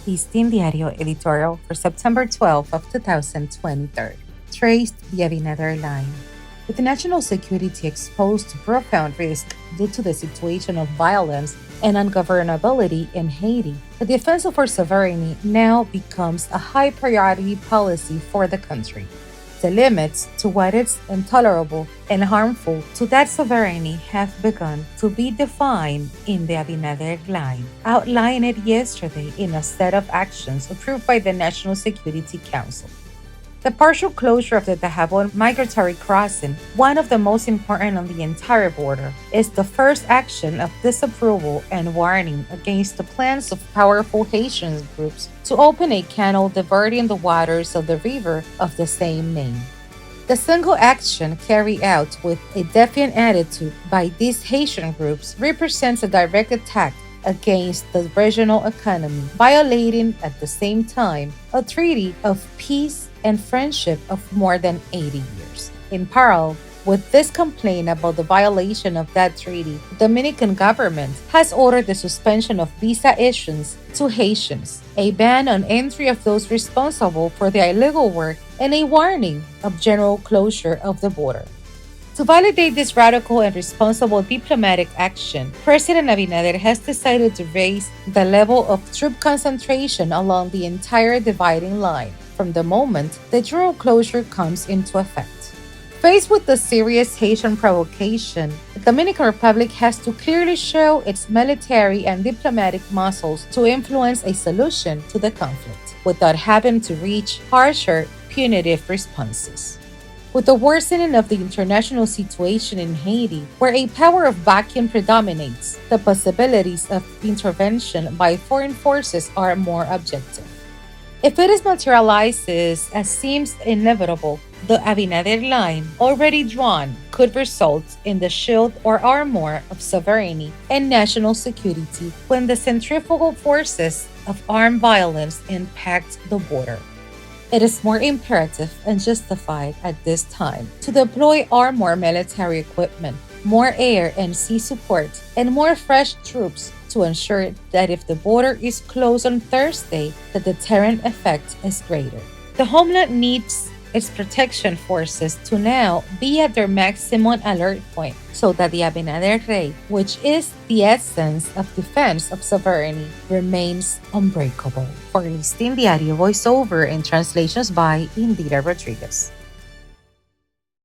Diario Editorial for September 12 of 2023 traced the Abinader line. With national security exposed to profound risk due to the situation of violence and ungovernability in Haiti, the defense of our sovereignty now becomes a high priority policy for the country. The limits to what is intolerable and harmful to that sovereignty have begun to be defined in the Abinader line, outlined yesterday in a set of actions approved by the National Security Council. The partial closure of the Dajabon migratory crossing, one of the most important on the entire border, is the first action of disapproval and warning against the plans of powerful Haitian groups to open a canal diverting the waters of the river of the same name. The single action carried out with a defiant attitude by these Haitian groups represents a direct attack against the regional economy, violating at the same time a treaty of peace and friendship of more than 80 years. In parallel with this complaint about the violation of that treaty, the Dominican government has ordered the suspension of visa issuance to Haitians, a ban on entry of those responsible for the illegal work, and a warning of general closure of the border. To validate this radical and responsible diplomatic action, President Abinader has decided to raise the level of troop concentration along the entire dividing line from the moment the general closure comes into effect. Faced with the serious Haitian provocation, the Dominican Republic has to clearly show its military and diplomatic muscles to influence a solution to the conflict without having to reach harsher punitive responses. With the worsening of the international situation in Haiti, where a power of vacuum predominates, the possibilities of intervention by foreign forces are more objective. If it is materializes as seems inevitable, the Abinader line, already drawn, could result in the shield or armor of sovereignty and national security when the centrifugal forces of armed violence impact the border. It is more imperative and justified at this time to deploy more military equipment, more air and sea support, and more fresh troops to ensure that if the border is closed on Thursday, the deterrent effect is greater. The homeland needs its protection forces to now be at their maximum alert point so that the Abinader Rey, which is the essence of defense of sovereignty, remains unbreakable. For Listín Diario voiceover and translations by Indira Rodriguez.